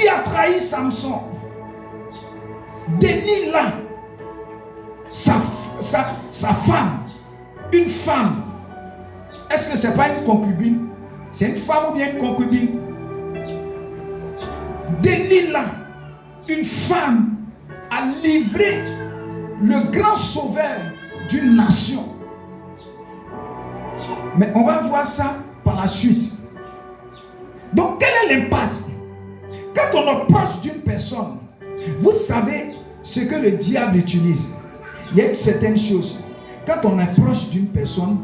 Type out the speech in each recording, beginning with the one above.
qui a trahi Samson, Delilah, sa femme, une femme. Est-ce que ce n'est pas une concubine? C'est une femme ou bien une concubine? Delilah, une femme, a livré le grand sauveur d'une nation. Mais on va voir ça par la suite. Donc quel est l'impact? Quand on approche d'une personne, vous savez ce que le diable utilise. Il y a une certaine chose. Quand on approche d'une personne,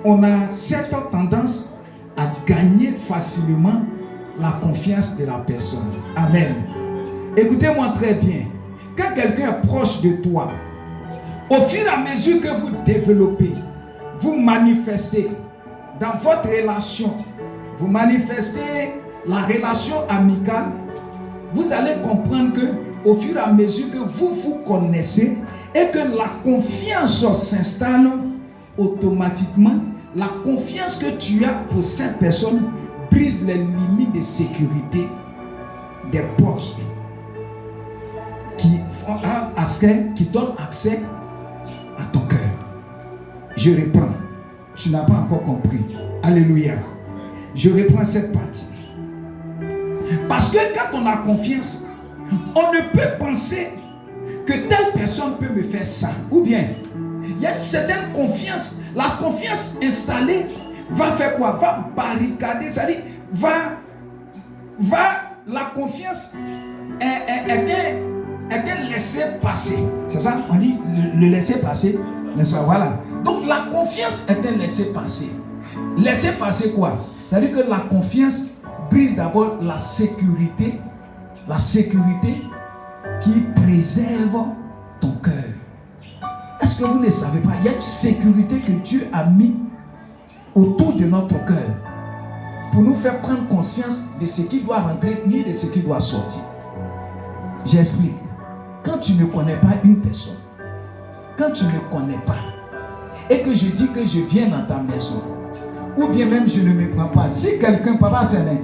on a cette tendance à gagner facilement la confiance de la personne. Amen. Écoutez-moi très bien. Quand quelqu'un est proche de toi, au fur et à mesure que vous développez, vous manifestez dans votre relation, vous manifestez la relation amicale, vous allez comprendre que au fur et à mesure que vous vous connaissez et que la confiance s'installe automatiquement, la confiance que tu as pour cette personne brise les limites de sécurité des portes qui donnent accès à ton cœur. Je reprends. Tu n'as pas encore compris. Alléluia. Je reprends cette partie. Parce que quand on a confiance, on ne peut penser que telle personne peut me faire ça. Ou bien, il y a une certaine confiance. La confiance installée va faire quoi? Va barricader, c'est-à-dire la confiance est laisser passer. C'est ça? On dit le laisser passer. N'est-ce pas? Voilà. Donc la confiance est un laisser passer. Laisser passer quoi? C'est-à-dire que la confiance brise d'abord la sécurité qui préserve ton cœur. Est-ce que vous ne savez pas? Il y a une sécurité que Dieu a mis autour de notre cœur pour nous faire prendre conscience de ce qui doit rentrer ni de ce qui doit sortir. J'explique. Quand tu ne connais pas une personne, quand tu ne connais pas, et que je dis que je viens dans ta maison, ou bien même je ne me prends pas, si quelqu'un, papa Séné,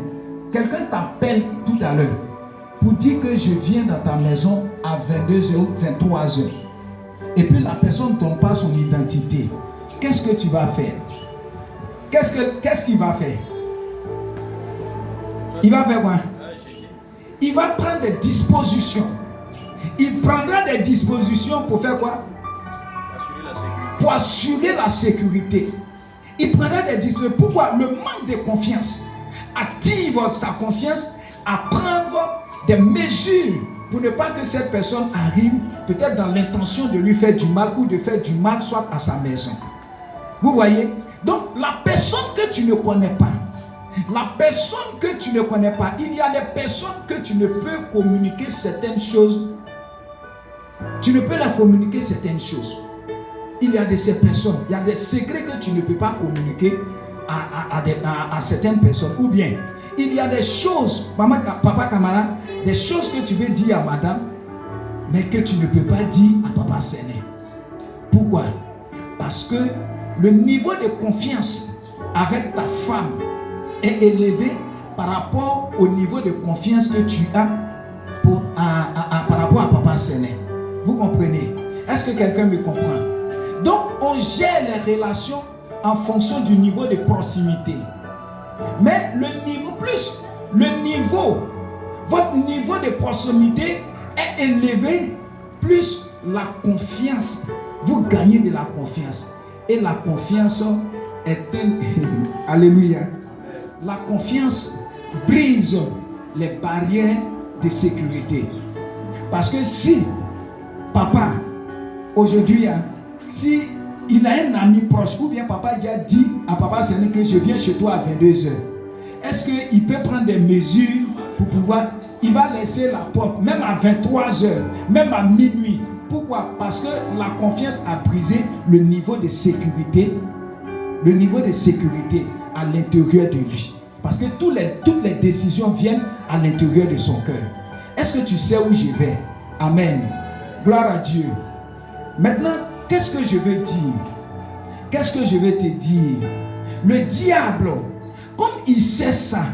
quelqu'un t'appelle tout à l'heure pour dire que je viens dans ta maison à 22h ou 23h, et puis la personne ne donne pas son identité, qu'est-ce que tu vas faire? Qu'est-ce qu'il va faire? Il va faire quoi? Il va prendre des dispositions. Il prendra des dispositions pour faire quoi? Pour assurer la sécurité. Il prendra des dispositions. Pourquoi? Le manque de confiance active sa conscience à prendre des mesures pour ne pas que cette personne arrive peut-être dans l'intention de lui faire du mal ou de faire du mal soit à sa maison. Vous voyez? Donc la personne que tu ne connais pas, il y a des personnes que tu ne peux communiquer certaines choses. Tu ne peux leur communiquer certaines choses. Il y a de ces personnes, il y a des secrets que tu ne peux pas communiquer à certaines personnes. Ou bien, il y a des choses, papa camarade, des choses que tu veux dire à madame, mais que tu ne peux pas dire à papa Séné. Pourquoi? Parce que le niveau de confiance avec ta femme est élevé par rapport au niveau de confiance que tu as par rapport à papa Séné. Vous comprenez? Est-ce que quelqu'un me comprend? Donc, on gère les relations en fonction du niveau de proximité. Mais votre niveau de proximité est élevé, plus la confiance. Vous gagnez de la confiance. Et la confiance est alléluia. La confiance brise les barrières de sécurité. Parce que si papa, aujourd'hui, si il a un ami proche, ou bien papa a dit à papa Séné que je viens chez toi à 22h, est-ce qu'il peut prendre des mesures pour pouvoir, il va laisser la porte, même à 23h, même à minuit. Pourquoi? Parce que la confiance a brisé le niveau de sécurité à l'intérieur de lui. Parce que toutes les décisions viennent à l'intérieur de son cœur. Est-ce que tu sais où je vais? Amen. Gloire à Dieu. Maintenant, qu'est-ce que je veux dire? Qu'est-ce que je veux te dire? Le diable, comme il sait ça,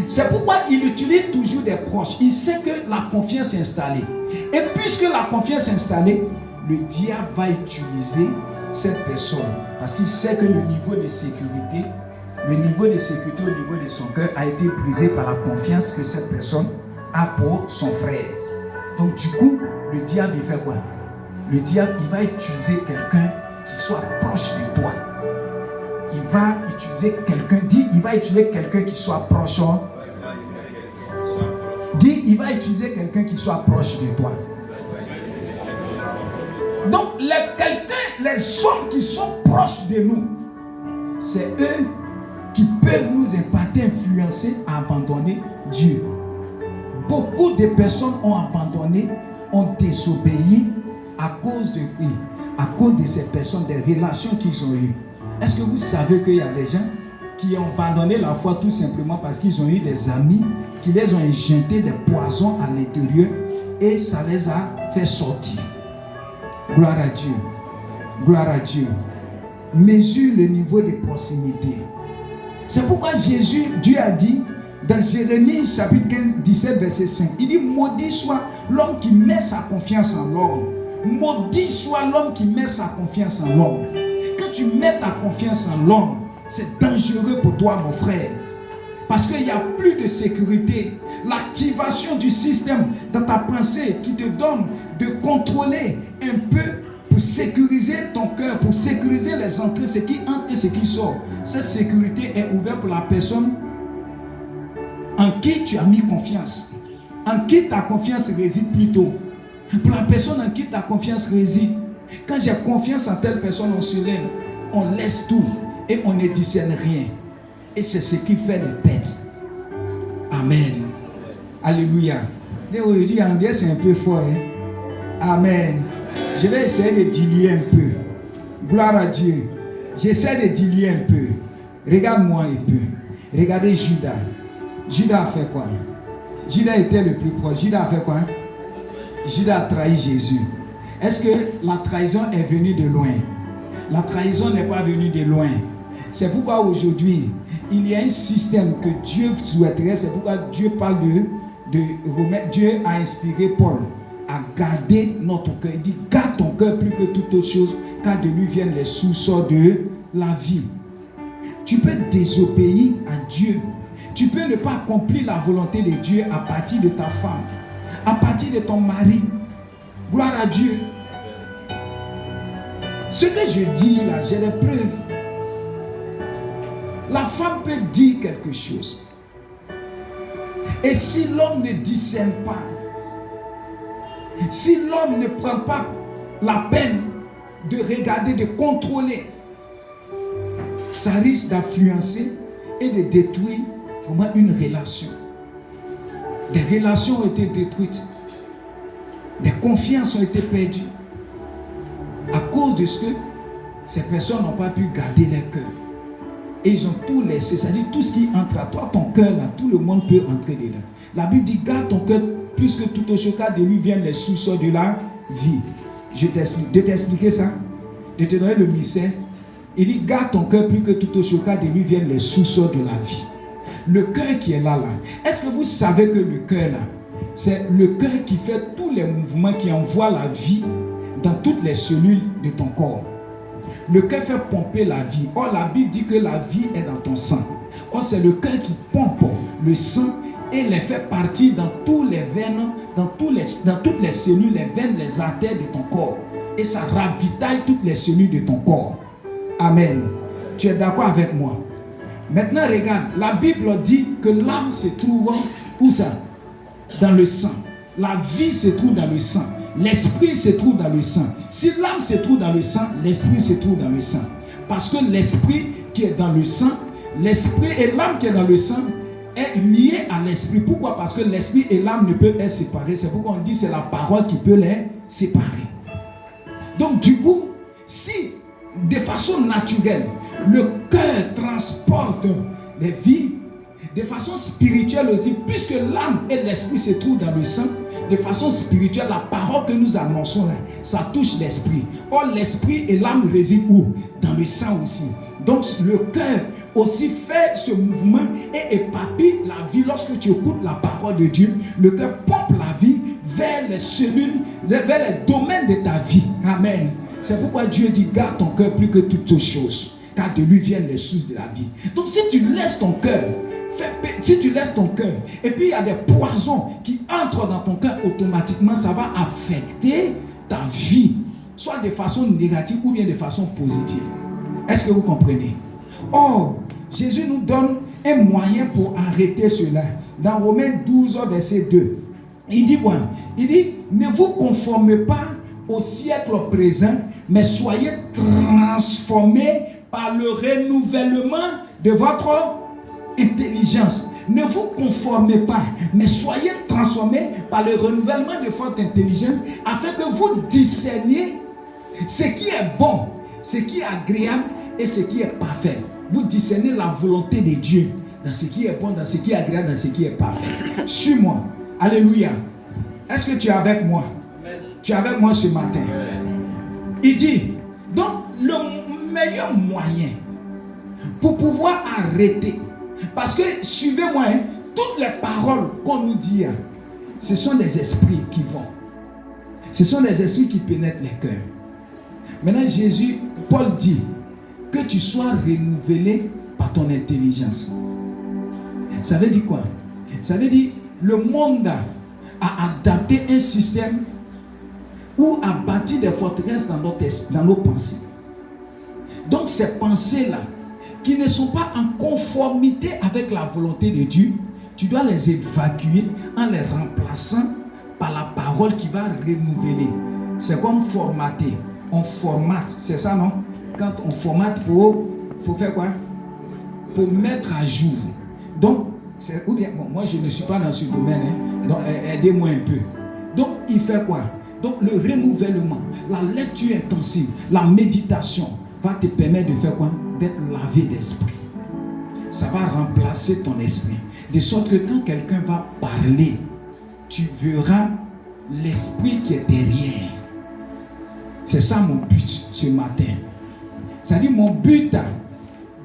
C'est pourquoi il utilise toujours des proches. Il sait que la confiance est installée. Et puisque la confiance est installée, le diable va utiliser cette personne. Parce qu'il sait que le niveau de sécurité au niveau de son cœur a été brisé par la confiance que cette personne a pour son frère. Donc du coup, le diable, il fait quoi? Le diable, il va utiliser quelqu'un qui soit proche de toi. Il va utiliser quelqu'un qui soit proche. Dis, il va utiliser quelqu'un qui soit proche de toi. Donc, les hommes qui sont proches de nous, c'est eux qui peuvent nous imparter, influencer à abandonner Dieu. Beaucoup de personnes ont abandonné, ont désobéi à cause de qui? À cause de ces personnes, des relations qu'ils ont eues. Est-ce que vous savez qu'il y a des gens qui ont abandonné la foi tout simplement parce qu'ils ont eu des amis qui les ont injecté des poisons à l'intérieur et ça les a fait sortir? Gloire à Dieu. Gloire à Dieu. Mesure le niveau de proximité. C'est pourquoi Dieu a dit dans Jérémie chapitre 15, 17, verset 5, il dit: maudit soit l'homme qui met sa confiance en l'homme. Maudit soit l'homme qui met sa confiance en l'homme. Quand tu mets ta confiance en l'homme, c'est dangereux pour toi, mon frère. Parce qu'il n'y a plus de sécurité. L'activation du système dans ta pensée qui te donne de contrôler un peu pour sécuriser ton cœur, pour sécuriser les entrées, ce qui entre et ce qui sort. Cette sécurité est ouverte pour la personne en qui tu as mis confiance, en qui ta confiance réside plutôt. Pour la personne en qui ta confiance réside. Quand j'ai confiance en telle personne, on se lève, on laisse tout et on ne discerne rien. Et c'est ce qui fait les bêtes. Amen. Alléluia. Aujourd'hui, en anglais, c'est un peu fort. Hein? Amen. Je vais essayer de diluer un peu. Gloire à Dieu. J'essaie de diluer un peu. Regarde-moi un peu. Regardez Judas. Judas a fait quoi? Judas était le plus proche. Judas a fait quoi? Judas a trahi Jésus. Est-ce que la trahison est venue de loin? La trahison n'est pas venue de loin. C'est pourquoi aujourd'hui, il y a un système que Dieu souhaiterait. C'est pourquoi Dieu parle de Romains. Dieu a inspiré Paul à garder notre cœur. Il dit: garde ton cœur plus que toute autre chose, car de lui viennent les sous-sorts de la vie. Tu peux désobéir à Dieu. Tu peux ne pas accomplir la volonté de Dieu à partir de ta femme, à partir de ton mari. Gloire à Dieu. Ce que je dis là, j'ai des preuves. La femme peut dire quelque chose. Et si l'homme ne discerne pas, si l'homme ne prend pas la peine de regarder, de contrôler, ça risque d'influencer et de détruire vraiment une relation. Des relations ont été détruites. Des confiances ont été perdues. À cause de ce que ces personnes n'ont pas pu garder leur cœur. Et ils ont tout laissé. C'est-à-dire tout ce qui entre à toi, ton cœur là, tout le monde peut entrer dedans. La Bible dit: garde ton cœur plus que tout autre chose, car de lui viennent les sous-sorts de la vie. Je t'explique. De t'expliquer ça, de te donner le mystère. Il dit: garde ton cœur plus que tout autre chose, car de lui viennent les sous-sorts de la vie. Le cœur qui est là. Est-ce que vous savez que le cœur là, c'est le cœur qui fait tous les mouvements qui envoient la vie dans toutes les cellules de ton corps? Le cœur fait pomper la vie. Or, la Bible dit que la vie est dans ton sang. Or, c'est le cœur qui pompe le sang et les fait partir dans tous les veines, dans toutes les cellules, les veines, les artères de ton corps. Et ça ravitaille toutes les cellules de ton corps. Amen. Tu es d'accord avec moi? Maintenant, regarde, la Bible dit que l'âme se trouve où ça? Dans le sang. La vie se trouve dans le sang. L'esprit se trouve dans le sang. Si l'âme se trouve dans le sang, l'esprit se trouve dans le sang. Parce que l'esprit qui est dans le sang, l'esprit et l'âme qui est dans le sang est lié à l'esprit. Pourquoi? Parce que l'esprit et l'âme ne peuvent être séparés. C'est pourquoi on dit que c'est la parole qui peut les séparer. Donc du coup, si de façon naturelle, le cœur transporte les vies, de façon spirituelle aussi, puisque l'âme et l'esprit se trouvent dans le sang, de façon spirituelle, la parole que nous annonçons là, ça touche l'esprit. Or, l'esprit et l'âme résident où? Dans le sang aussi. Donc, le cœur aussi fait ce mouvement et éparpille la vie. Lorsque tu écoutes la parole de Dieu, le cœur pompe la vie vers les cellules, vers les domaines de ta vie. Amen. C'est pourquoi Dieu dit, garde ton cœur plus que toutes choses, car de lui viennent les sources de la vie. Donc si tu laisses ton cœur, et puis il y a des poisons qui entrent dans ton cœur, automatiquement ça va affecter ta vie, soit de façon négative ou bien de façon positive. Est-ce que vous comprenez? Or, Jésus nous donne un moyen pour arrêter cela. Dans Romains 12, verset 2, il dit quoi? Il dit, ne vous conformez pas au siècle présent, mais soyez transformés par le renouvellement de votre intelligence. Ne vous conformez pas, mais soyez transformés par le renouvellement de votre intelligence, afin que vous discerniez ce qui est bon, ce qui est agréable et ce qui est parfait. Vous discernez la volonté de Dieu dans ce qui est bon, dans ce qui est agréable, dans ce qui est parfait. Suis-moi. Alléluia. Est-ce que tu es avec moi? Tu es avec moi ce matin? Il dit, donc le meilleur moyen pour pouvoir arrêter, parce que suivez-moi, toutes les paroles qu'on nous dit, ce sont des esprits qui vont. Ce sont des esprits qui pénètrent les cœurs. Maintenant Paul dit que tu sois renouvelé par ton intelligence. Ça veut dire quoi? Ça veut dire le monde a adapté un système ou a bâti des forteresses dans nos pensées. Donc ces pensées-là, qui ne sont pas en conformité avec la volonté de Dieu, tu dois les évacuer en les remplaçant par la parole qui va renouveler. C'est comme formater. On formate, c'est ça, non? Quand on formate pour faire quoi? Pour mettre à jour. Donc, ou bien, bon, moi je ne suis pas dans ce domaine, donc aidez-moi un peu. Donc, il fait quoi? Donc, le renouvellement, la lecture intensive, la méditation va te permettre de faire quoi? D'être lavé d'esprit. Ça va remplacer ton esprit. De sorte que quand quelqu'un va parler, tu verras l'esprit qui est derrière. C'est ça mon but ce matin. C'est-à-dire mon but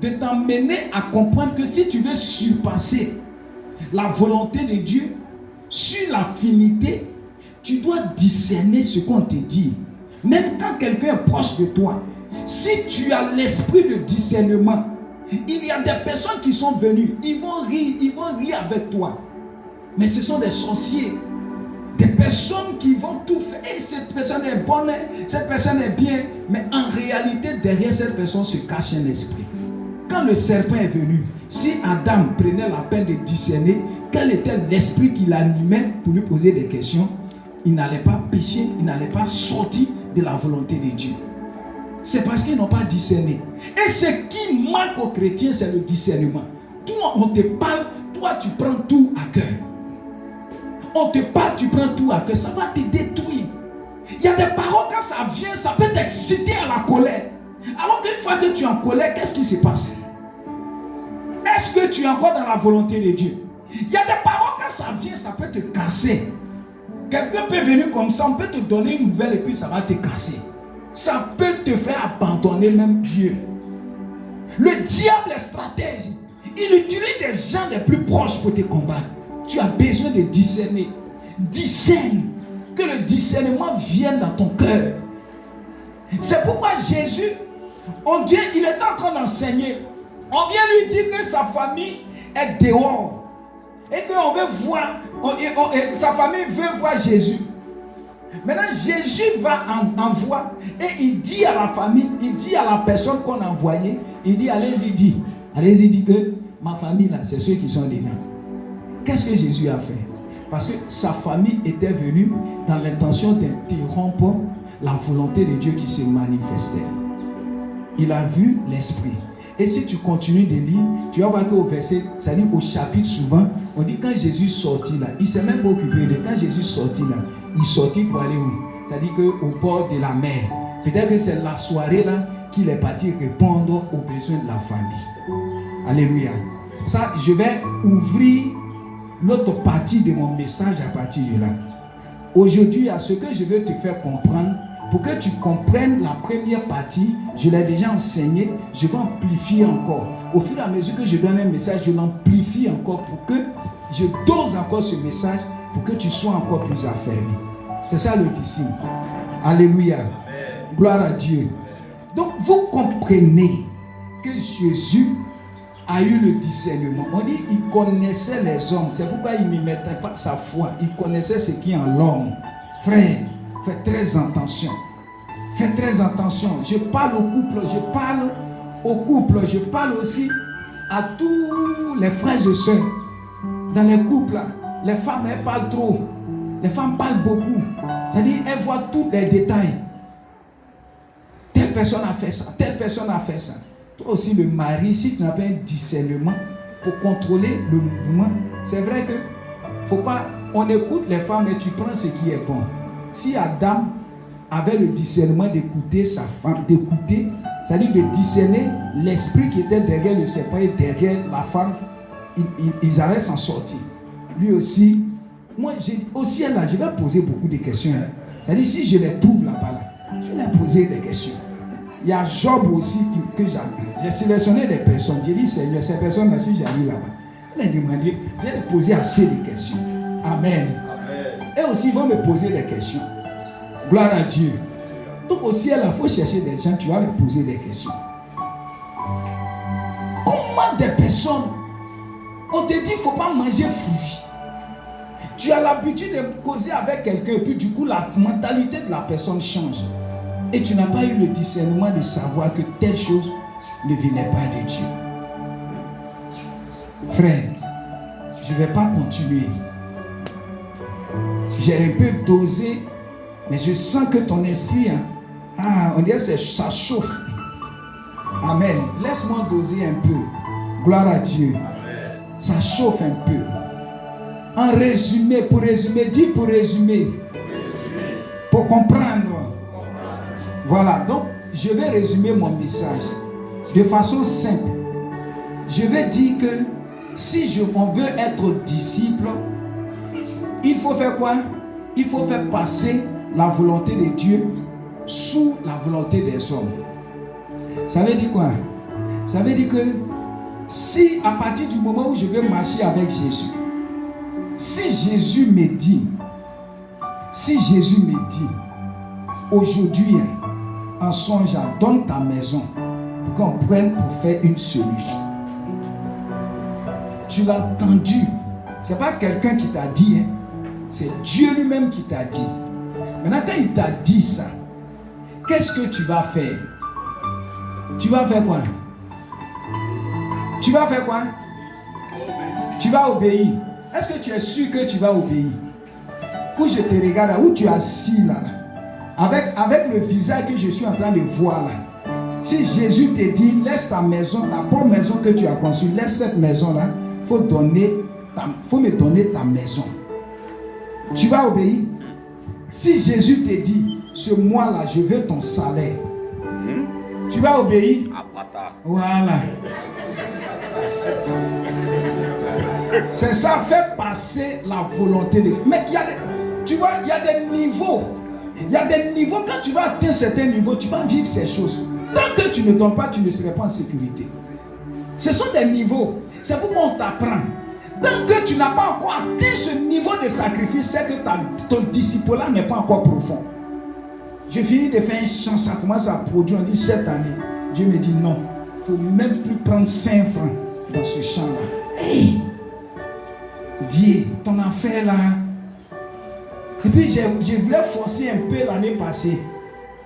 de t'emmener à comprendre que si tu veux surpasser la volonté de Dieu sur l'affinité, tu dois discerner ce qu'on te dit. Même quand quelqu'un est proche de toi, si tu as l'esprit de discernement, il y a des personnes qui sont venues, ils vont rire avec toi. Mais ce sont des sorciers. Des personnes qui vont tout faire. Et cette personne est bonne, cette personne est bien. Mais en réalité, derrière cette personne se cache un esprit. Quand le serpent est venu, si Adam prenait la peine de discerner quel était l'esprit qui l'animait pour lui poser des questions, il n'allait pas pécher, il n'allait pas sortir de la volonté de Dieu. C'est parce qu'ils n'ont pas discerné. Et ce qui manque aux chrétiens, c'est le discernement. Toi, on te parle, toi, tu prends tout à cœur. On te parle, tu prends tout à cœur. Ça va te détruire. Il y a des paroles, quand ça vient, ça peut t'exciter à la colère. Alors qu'une fois que tu es en colère, qu'est-ce qui se passe? Est-ce que tu es encore dans la volonté de Dieu? Il y a des paroles, quand ça vient, ça peut te casser. Quelqu'un peut venir comme ça, on peut te donner une nouvelle et puis ça va te casser. Ça peut te faire abandonner même Dieu. Le diable est stratège. Il utilise des gens les plus proches pour te combattre. Tu as besoin de discerner. Discerne. Que le discernement vienne dans ton cœur. C'est pourquoi Jésus, il est en train d'enseigner. On vient lui dire que sa famille est dehors. Et qu'on veut voir, sa famille veut voir Jésus. Maintenant, Jésus va en voir et il dit à la famille, il dit à la personne qu'on a envoyée, il dit, allez-y, dit que ma famille là, c'est ceux qui sont dedans. Qu'est-ce que Jésus a fait? Parce que sa famille était venue dans l'intention d'interrompre la volonté de Dieu qui se manifestait. Il a vu l'esprit. Et si tu continues de lire, tu vas voir qu'au verset, c'est-à-dire au chapitre souvent, on dit quand Jésus sortit là, il ne s'est même pas occupé de quand Jésus sortit là, il sortit pour aller où? C'est-à-dire qu'au bord de la mer. Peut-être que c'est la soirée là qu'il est parti répondre aux besoins de la famille. Alléluia. Ça, je vais ouvrir l'autre partie de mon message à partir de là. Aujourd'hui, à ce que je veux te faire comprendre, Pour que tu comprennes la première partie, je l'ai déjà enseigné, je vais amplifier encore. Au fur et à mesure que je donne un message, je l'amplifie encore pour que je dose encore ce message pour que tu sois encore plus affermi. C'est ça le disciple. Alléluia. Gloire à Dieu. Donc vous comprenez que Jésus a eu le discernement. On dit qu'il connaissait les hommes. C'est pourquoi il n'y mettait pas sa foi. Il connaissait ce qui est en l'homme. Frère, faites très attention. Faites très attention. Je parle au couple, je parle aussi à tous les frères et sœurs. Dans les couples, les femmes, elles parlent trop. Les femmes parlent beaucoup. C'est-à-dire, elles voient tous les détails. Telle personne a fait ça, telle personne a fait ça. Toi aussi, le mari, si tu n'as pas un discernement pour contrôler le mouvement, c'est vrai que faut pas. On écoute les femmes et tu prends ce qui est bon. Si Adam avait le discernement d'écouter sa femme, c'est-à-dire de discerner l'esprit qui était derrière le serpent et derrière la femme, ils allaient s'en sortir. Lui aussi, moi, aussi là, je vais poser beaucoup de questions. Hein. C'est-à-dire, si je les trouve là-bas, je vais poser des questions. Il y a Job aussi que j'ai sélectionné des personnes. J'ai dit, Seigneur, ces personnes-là, si j'arrive là-bas, je vais demander, je vais leur poser assez de questions. Amen. Et aussi, ils vont me poser des questions. Gloire à Dieu. Donc aussi, il faut chercher des gens, tu vas leur poser des questions. Comment des personnes, on te dit, il ne faut pas manger fruits. Tu as l'habitude de causer avec quelqu'un, et puis du coup, la mentalité de la personne change. Et tu n'as pas eu le discernement de savoir que telle chose ne venait pas de Dieu. Frère, je ne vais pas continuer. J'ai un peu dosé, mais je sens que ton esprit, on dirait que ça chauffe. Amen. Laisse-moi doser un peu. Gloire à Dieu. Ça chauffe un peu. En résumé, pour résumer, dis pour résumer. Pour comprendre. Voilà, donc je vais résumer mon message de façon simple. Je vais dire que si on veut être disciple, il faut faire quoi? Il faut faire passer la volonté de Dieu sous la volonté des hommes. Ça veut dire quoi? Ça veut dire que si à partir du moment où je vais marcher avec Jésus, si Jésus me dit, aujourd'hui, en songeant, donne ta maison pour qu'on prenne pour faire une cellule. Tu l'as entendu. Ce n'est pas quelqu'un qui t'a dit, hein. C'est Dieu lui-même qui t'a dit. Maintenant, quand il t'a dit ça, qu'est-ce que tu vas faire? Tu vas faire quoi? Tu vas faire quoi? Tu vas obéir. Est-ce que tu es sûr que tu vas obéir? Où je te regarde, où tu es assis là, avec le visage que je suis en train de voir là. Si Jésus te dit, laisse ta maison, ta propre maison que tu as conçue, laisse cette maison-là, il faut me donner ta maison. Tu vas obéir? Si Jésus te dit, ce mois-là, je veux ton salaire, tu vas obéir? Voilà. C'est ça, fait passer la volonté de Dieu. Mais tu vois, il y a des niveaux. Il y a des niveaux, quand tu vas atteindre certains niveaux, tu vas vivre ces choses. Tant que tu ne donnes pas, tu ne seras pas en sécurité. Ce sont des niveaux. C'est pourquoi on t'apprend. Tant que tu n'as pas encore atteint ce niveau de sacrifice, c'est que ton disciple-là n'est pas encore profond. Je finis de faire un chant, ça commence à produire. On dit cette année, Dieu me dit non, il ne faut même plus prendre 5 francs dans ce champ-là. Hey! Dieu, ton affaire là. Et puis je voulais forcer un peu l'année passée.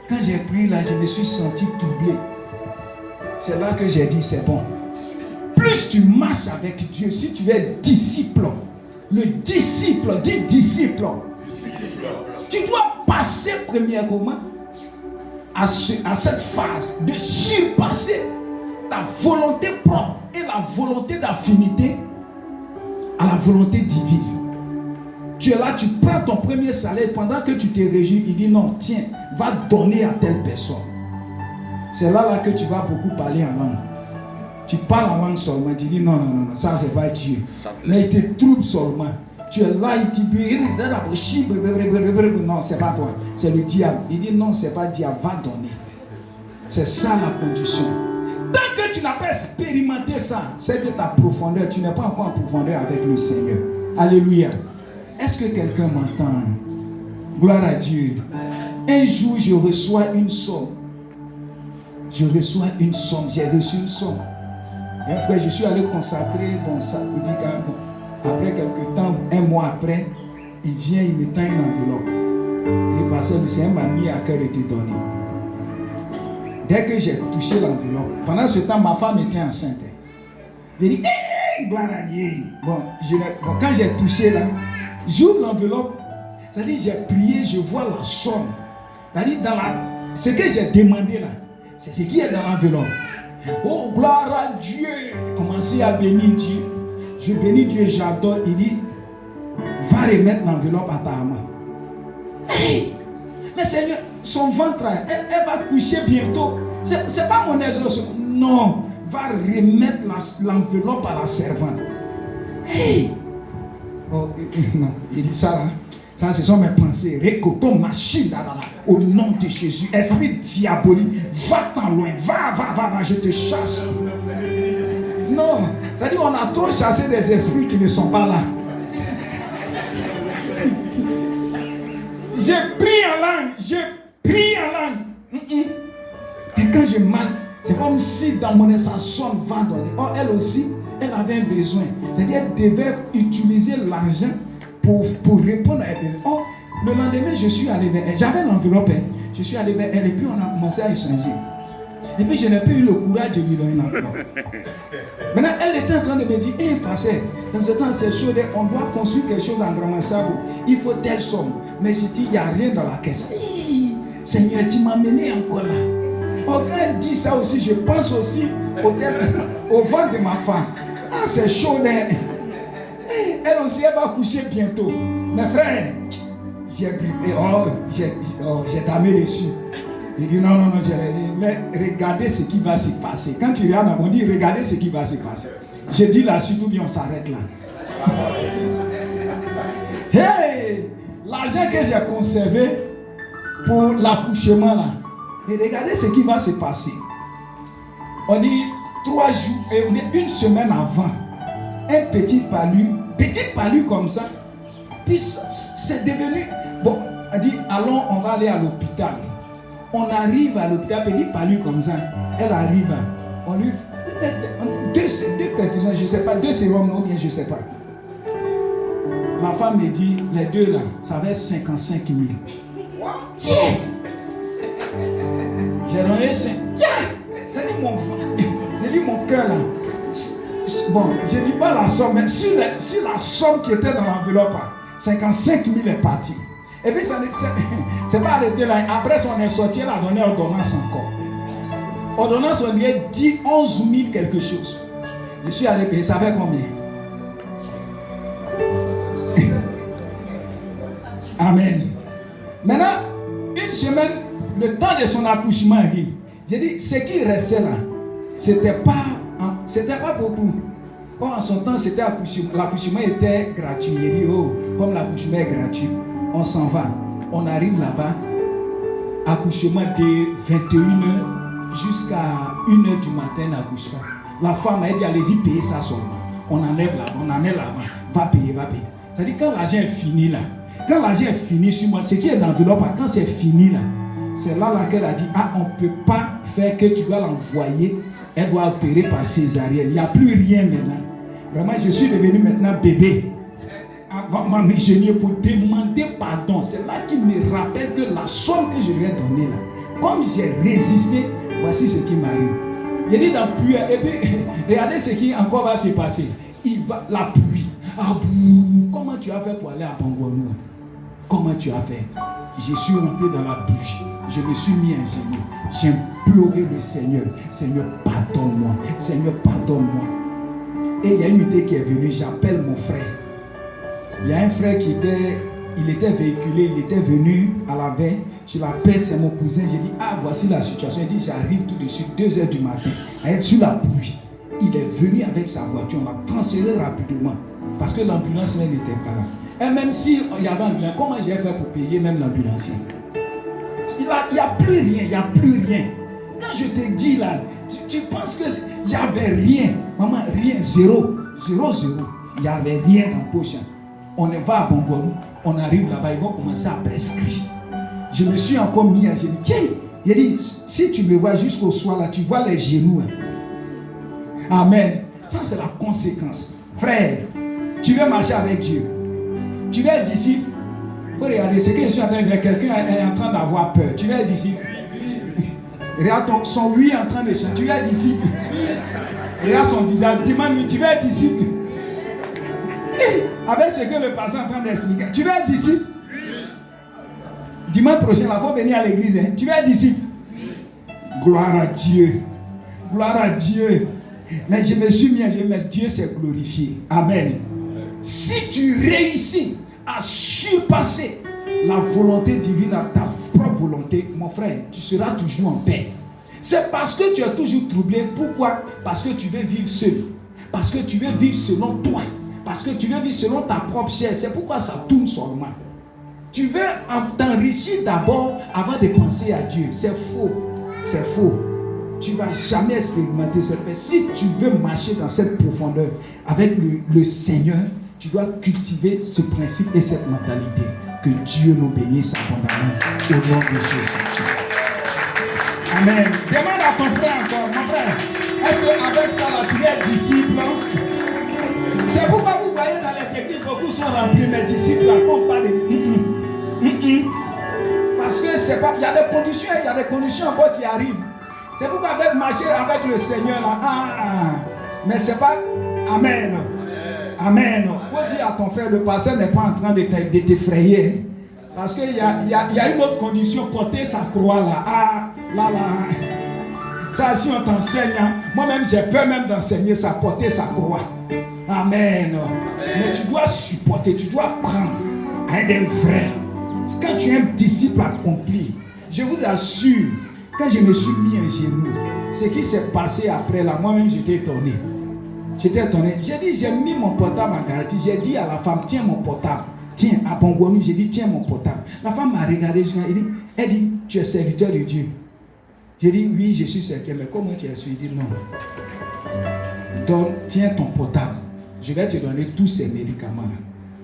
Quand j'ai pris là, je me suis senti troublé. C'est là que j'ai dit c'est bon. Plus tu marches avec Dieu, si tu es disciple, le disciple, dis disciple. Tu dois passer premièrement à cette phase de surpasser ta volonté propre et la volonté d'affinité à la volonté divine. Tu es là, tu prends ton premier salaire, pendant que tu te réjouis, il dit non, tiens, va donner à telle personne. C'est là que tu vas beaucoup parler en langue. Tu parles en langue seulement, tu dis non, ça c'est pas Dieu. Mais il te trouble seulement. Tu es là, il dit, non, c'est pas toi, c'est le diable. Il dit, non, c'est pas le diable, va donner. C'est ça la condition. Tant que tu n'as pas expérimenté ça, c'est que ta profondeur, tu n'es pas encore en profondeur avec le Seigneur. Alléluia. Est-ce que quelqu'un m'entend? Gloire à Dieu. Un jour, je reçois une somme. J'ai reçu une somme. Un frère, je suis allé consacrer, bon, ça vous dit quand bon, après quelques temps, un mois après, il vient, il me tend une enveloppe. Le pasteur, le Seigneur m'a mis à cœur de te donner. Dès que j'ai touché l'enveloppe, pendant ce temps, ma femme était enceinte. Je dis, gloire à Dieu. Bon, quand j'ai touché là, j'ouvre l'enveloppe, c'est-à-dire j'ai prié, je vois la somme. C'est-à-dire ce que j'ai demandé là, c'est ce qui est dans l'enveloppe. Oh, gloire à Dieu. Commencez à bénir Dieu. Je bénis Dieu, j'adore. Il dit, va remettre l'enveloppe à ta main. Hey! Mais Seigneur, son ventre, elle va coucher bientôt. C'est pas mon exaucement. Non, va remettre l'enveloppe à la servante. Hey! Oh, non, il dit ça là. Ça, ce sont mes pensées. Récoton, machine, au nom de Jésus. Esprit diabolique, va-t'en loin. Va, je te chasse. Non, c'est-à-dire on a trop chassé des esprits qui ne sont pas là. J'ai pris en langue. Et quand je manque, c'est comme si dans mon essence, va donner. Oh, elle aussi, elle avait un besoin. C'est-à-dire qu'elle devait utiliser l'argent pour répondre à elle. Oh, le lendemain, je suis allé vers elle. J'avais l'enveloppe. Je suis allé vers elle et puis on a commencé à échanger. Et puis je n'ai plus eu le courage de lui donner l'enveloppe. Maintenant, elle était en train de me dire, pasteur, dans ce temps, c'est chaud, on doit construire quelque chose en Grand Sabo. Il faut telle somme. Mais je dis, il n'y a rien dans la caisse. Seigneur, tu m'as mené encore là. Oh, quand elle dit ça aussi, je pense aussi au ventre de ma femme. Ah, c'est chaud, hein? Elle aussi, elle va coucher bientôt. Mes frères, j'ai brûlé. J'ai tamé dessus. Il dit non, mais regardez ce qui va se passer. Quand tu regardes, on dit regardez ce qui va se passer. Je dis la suite ou bien on s'arrête là. Hey! L'argent que j'ai conservé pour l'accouchement là. Et regardez ce qui va se passer. On dit 3 jours, une semaine avant, un petit palu comme ça. Puis c'est devenu. Bon, on dit allons, on va aller à l'hôpital. On arrive à l'hôpital, petit palu comme ça. Elle arrive, on lui fait deux perfusions, je ne sais pas, 2 sérums, non bien, je ne sais pas. Ma femme me dit, les 2 là, ça va être 55 000. Yeah. J'ai donné 5. Yeah. J'ai dit mon cœur là. Bon, je ne dis pas la somme, mais sur la somme qui était dans l'enveloppe, 55 000 est parti. Et puis ça c'est pas arrêté là. Après, on est sorti, elle a donné ordonnance encore. Ordonnance, on lui a dit 11 000 quelque chose. Je suis allé payer, ça fait combien? Amen. Maintenant, une semaine, le temps de son accouchement arrive. J'ai dit, ce qui restait là, c'était pas beaucoup. Or, en son temps, c'était l'accouchement était gratuit. Il dit, comme l'accouchement est gratuit, on s'en va. On arrive là-bas, accouchement de 21h jusqu'à 1h du matin, accouchement. La femme a dit, allez-y, payez ça seulement. On enlève là-bas, va payer. C'est-à-dire, quand l'argent est fini là, quand l'argent est fini sur moi, ce qui est dans l'enveloppe, quand c'est fini là, c'est là qu'elle a dit, on ne peut pas faire que tu dois l'envoyer. Elle doit opérer par césarienne. Il n'y a plus rien maintenant. Vraiment, je suis devenu maintenant bébé. Avant mes génies pour demander pardon. C'est là qu'il me rappelle que la somme que je lui ai donnée là, comme j'ai résisté, voici ce qui m'arrive. Il dit dans pluie, et puis regardez ce qui encore va se passer. La pluie. Comment tu as fait pour aller à Bangonou? Comment tu as fait? Je suis rentré dans la pluie. Je me suis mis à genoux. J'ai imploré le Seigneur. Seigneur, pardonne-moi. Seigneur, pardonne-moi. Et il y a une idée qui est venue. J'appelle mon frère. Il y a un frère qui était véhiculé. Il était venu à la veille. Je l'appelle, c'est mon cousin. J'ai dit, voici la situation. Il dit, j'arrive tout de suite, 2h du matin. À être sur la pluie. Il est venu avec sa voiture. On l'a transféré rapidement. Parce que l'ambulance même n'était pas là. Et même s'il y avait un ambulance, comment j'ai fait pour payer même l'ambulancier? Il n'y a plus rien, il n'y a plus rien. Quand je te dis là, tu penses qu'il n'y avait rien. Maman, rien, zéro. Il n'y avait rien dans le poche. On va à Bongonou, on arrive là-bas, ils vont commencer à prescrire. Je me suis encore mis à genoux. Tiens, il dit, si tu me vois jusqu'au soir là, tu vois les genoux. Amen. Ça, c'est la conséquence. Frère, tu veux marcher avec Dieu. Tu veux être disciple. Il faut regarder ce que je suis en train de dire. Quelqu'un est en train d'avoir peur. Tu veux être disciple. Regarde son lui en train de chanter. Tu veux être disciple. Regarde son visage. Demande-lui, tu veux être disciple. Avec ce que le pasteur est en train d'expliquer. Tu veux être disciple. Dimanche prochain, il faut venir à l'église. Hein. Tu veux être disciple. Gloire à Dieu. Gloire à Dieu. Mais je me suis mis à Dieu, mais Dieu s'est glorifié. Amen. Si tu réussis à surpasser la volonté divine à ta propre volonté, mon frère, tu seras toujours en paix. C'est parce que tu es toujours troublé. Pourquoi? Parce que tu veux vivre seul. Parce que tu veux vivre selon toi. Parce que tu veux vivre selon ta propre chair. C'est pourquoi ça tourne seulement. Tu veux t'enrichir d'abord avant de penser à Dieu. C'est faux. C'est faux. Tu ne vas jamais expérimenter cette paix. Si tu veux marcher dans cette profondeur avec le Seigneur, tu dois cultiver ce principe et cette mentalité. Que Dieu nous bénisse abondamment au nom de Jésus. Amen. Demande à ton frère encore, mon frère, est-ce qu'avec ça, là, tu es disciple? C'est pourquoi vous voyez dans les églises, beaucoup sont remplis, mais disciples, là, qu'on parle de... Parce que c'est pas... Il y a des conditions encore qui arrivent. C'est pourquoi avec marcher avec le Seigneur, là, mais c'est pas... Amen. Amen. Il faut dire à ton frère, le pasteur n'est pas en train de t'effrayer. Parce qu'il y a une autre condition, porter sa croix là. Là. Ça, si on t'enseigne, moi-même j'ai peur même d'enseigner ça, porter sa croix. Amen. Mais tu dois supporter, tu dois prendre à un frère. Quand tu es un disciple accompli, je vous assure, quand je me suis mis à genoux, ce qui s'est passé après là, moi-même j'étais étonné. J'ai mis mon portable en garantie. J'ai dit à la femme, tiens mon portable. Tiens, à Bongonou, j'ai dit, tiens mon portable. La femme m'a regardé, elle dit, tu es serviteur de Dieu. J'ai dit, oui, je suis serviteur, mais comment tu es su? Il dit, non. Tiens ton portable. Je vais te donner tous ces médicaments-là.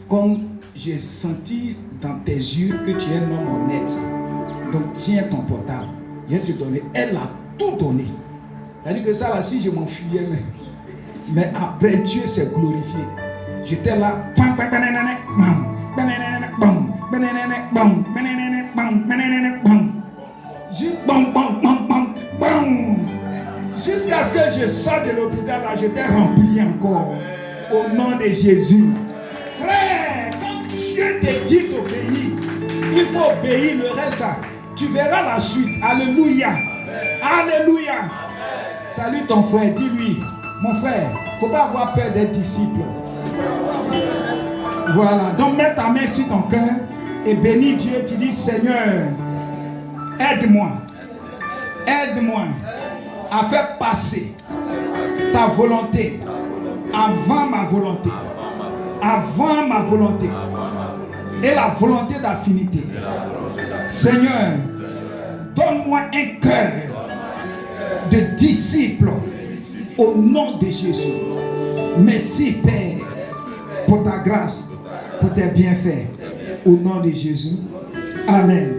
Comme j'ai senti dans tes yeux que tu es un homme honnête. Donc, tiens ton portable. Je vais te donner. Elle a tout donné. C'est-à-dire que ça, là, si je m'enfuyais, mais après, Dieu s'est glorifié. J'étais là. Juste jusqu'à ce que je sorte de l'hôpital, là, j'étais rempli encore. Au nom de Jésus. Frère, quand Dieu te dit d'obéir, il faut obéir le reste. Ça. Tu verras la suite. Alléluia. Alléluia. Salut ton frère, dis-lui. Mon frère, il ne faut pas avoir peur d'être disciple. Voilà, donc mets ta main sur ton cœur et bénis Dieu. Tu dis, Seigneur, aide-moi à faire passer ta volonté avant ma volonté et la volonté d'affinité. Seigneur, donne-moi un cœur de disciple au nom de Jésus. Merci Père pour ta grâce, pour tes bienfaits au nom de Jésus. Amen.